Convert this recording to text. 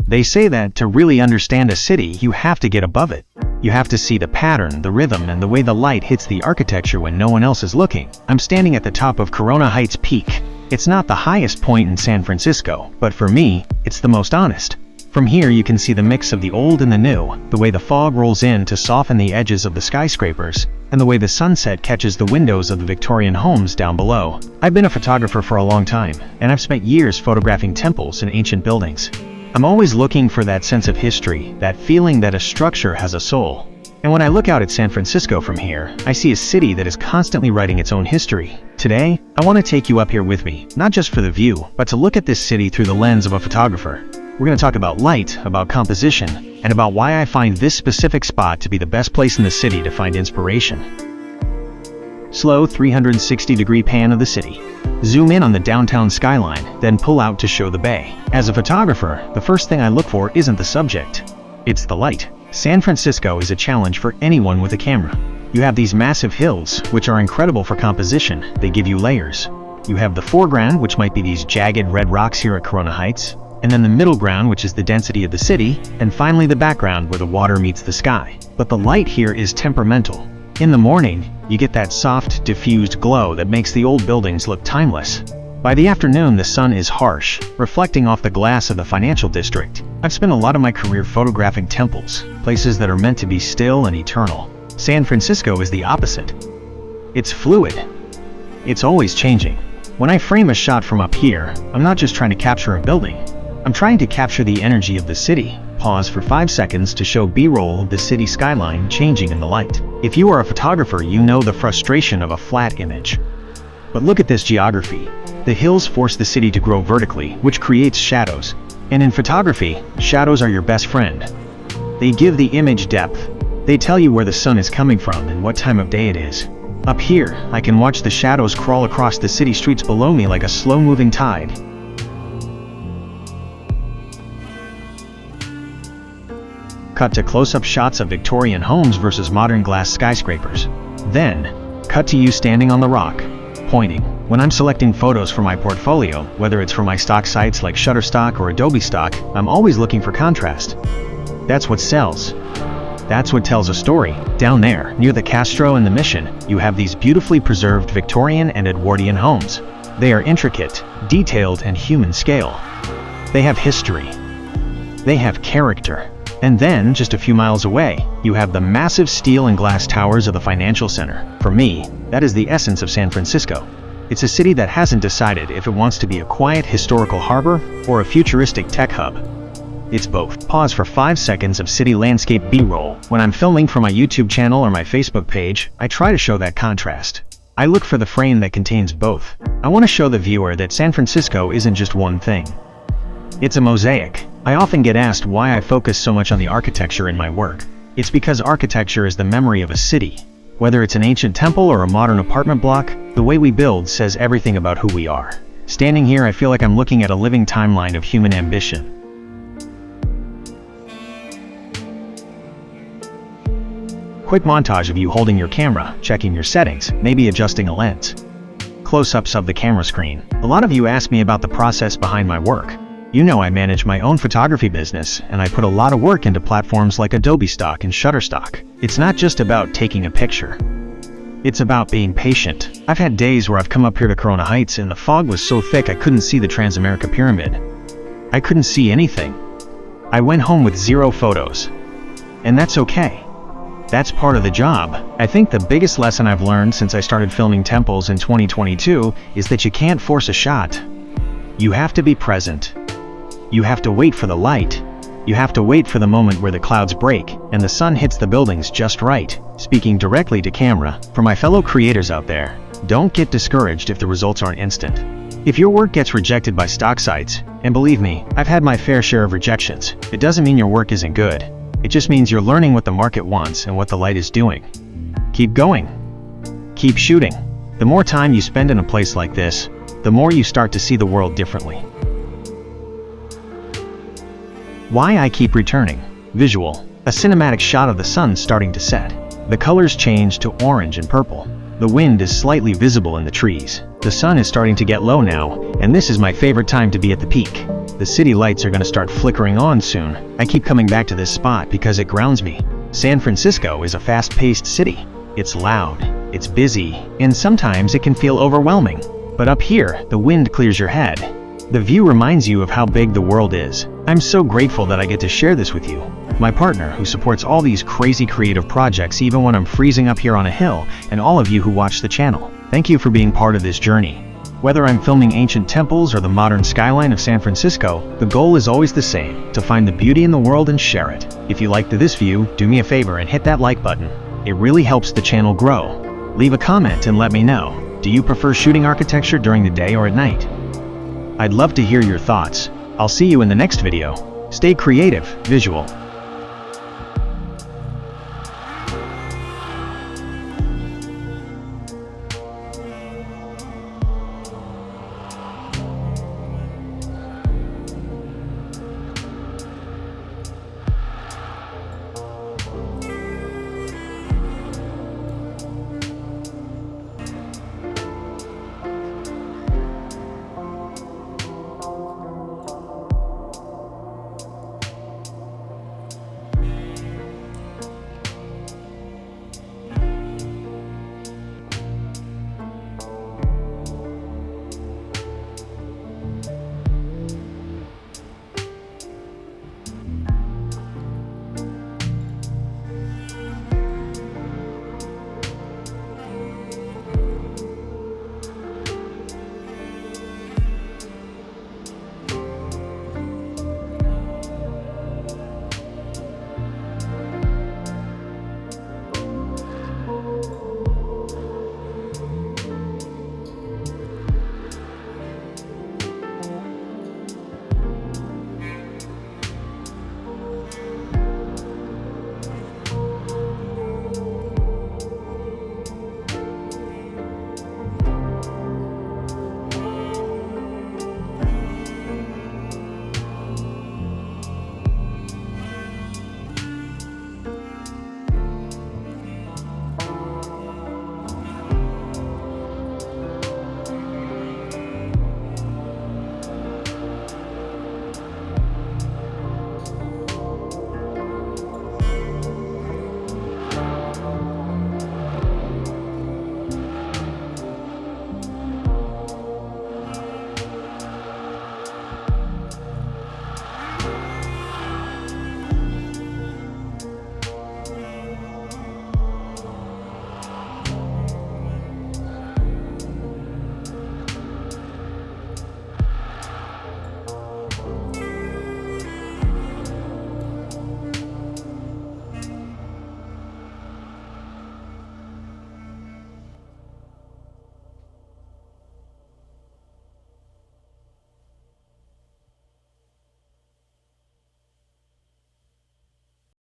They say that to really understand a city, you have to get above it. You have to see the pattern, the rhythm, and the way the light hits the architecture when no one else is looking. I'm standing at the top of Corona Heights Peak. It's not the highest point in San Francisco, but for me, it's the most honest. From here you can see the mix of the old and the new, the way the fog rolls in to soften the edges of the skyscrapers, and the way the sunset catches the windows of the Victorian homes down below. I've been a photographer for a long time, and I've spent years photographing temples and ancient buildings. I'm always looking for that sense of history, that feeling that a structure has a soul. And when I look out at San Francisco from here, I see a city that is constantly writing its own history. Today, I want to take you up here with me, not just for the view, but to look at this city through the lens of a photographer. We're going to talk about light, about composition, and about why I find this specific spot to be the best place in the city to find inspiration. Slow 360-degree pan of the city. Zoom in on the downtown skyline, then pull out to show the bay. As a photographer, the first thing I look for isn't the subject. It's the light. San Francisco is a challenge for anyone with a camera. You have these massive hills, which are incredible for composition. They give you layers. You have the foreground, which might be these jagged red rocks here at Corona Heights, and then the middle ground, which is the density of the city, and finally the background where the water meets the sky. But the light here is temperamental. In the morning, you get that soft, diffused glow that makes the old buildings look timeless. By the afternoon, the sun is harsh, reflecting off the glass of the financial district. I've spent a lot of my career photographing temples, places that are meant to be still and eternal. San Francisco is the opposite. It's fluid. It's always changing. When I frame a shot from up here, I'm not just trying to capture a building. I'm trying to capture the energy of the city. Pause for 5 seconds to show B-roll of the city skyline changing in the light. If you are a photographer, you know the frustration of a flat image. But look at this geography. The hills force the city to grow vertically, which creates shadows. And in photography, shadows are your best friend. They give the image depth. They tell you where the sun is coming from and what time of day it is. Up here, I can watch the shadows crawl across the city streets below me like a slow-moving tide. Cut to close-up shots of Victorian homes versus modern glass skyscrapers. Then, cut to you standing on the rock, pointing. When I'm selecting photos for my portfolio, whether it's for my stock sites like Shutterstock or Adobe Stock, I'm always looking for contrast. That's what sells. That's what tells a story. Down there, near the Castro and the Mission, you have these beautifully preserved Victorian and Edwardian homes. They are intricate, detailed, and human scale. They have history. They have character. And then, just a few miles away, you have the massive steel and glass towers of the financial center. For me, that is the essence of San Francisco. It's a city that hasn't decided if it wants to be a quiet historical harbor or a futuristic tech hub. It's both. Pause for 5 seconds of city landscape B-roll. When I'm filming for my YouTube channel or my Facebook page, I try to show that contrast. I look for the frame that contains both. I want to show the viewer that San Francisco isn't just one thing. It's a mosaic. I often get asked why I focus so much on the architecture in my work. It's because architecture is the memory of a city. Whether it's an ancient temple or a modern apartment block, the way we build says everything about who we are. Standing here, I feel like I'm looking at a living timeline of human ambition. Quick montage of you holding your camera, checking your settings, maybe adjusting a lens. Close-ups of the camera screen. A lot of you ask me about the process behind my work. You know I manage my own photography business, and I put a lot of work into platforms like Adobe Stock and Shutterstock. It's not just about taking a picture. It's about being patient. I've had days where I've come up here to Corona Heights and the fog was so thick I couldn't see the Transamerica Pyramid. I couldn't see anything. I went home with 0 photos. And that's okay. That's part of the job. I think the biggest lesson I've learned since I started filming temples in 2022 is that you can't force a shot. You have to be present. You have to wait for the light. You have to wait for the moment where the clouds break and the sun hits the buildings just right. Speaking directly to camera, for my fellow creators out there, don't get discouraged if the results aren't instant. If your work gets rejected by stock sites, and believe me, I've had my fair share of rejections, it doesn't mean your work isn't good. It just means you're learning what the market wants and what the light is doing. Keep going. Keep shooting. The more time you spend in a place like this, the more you start to see the world differently. Why I keep returning. Visual. A cinematic shot of the sun starting to set. The colors change to orange and purple. The wind is slightly visible in the trees. The sun is starting to get low now, and this is my favorite time to be at the peak. The city lights are gonna start flickering on soon. I keep coming back to this spot because it grounds me. San Francisco is a fast-paced city. It's loud, it's busy, and sometimes it can feel overwhelming. But up here, the wind clears your head. The view reminds you of how big the world is. I'm so grateful that I get to share this with you, my partner who supports all these crazy creative projects even when I'm freezing up here on a hill, and all of you who watch the channel. Thank you for being part of this journey. Whether I'm filming ancient temples or the modern skyline of San Francisco, the goal is always the same, to find the beauty in the world and share it. If you liked this view, do me a favor and hit that like button. It really helps the channel grow. Leave a comment and let me know. Do you prefer shooting architecture during the day or at night? I'd love to hear your thoughts. I'll see you in the next video. Stay creative, visual.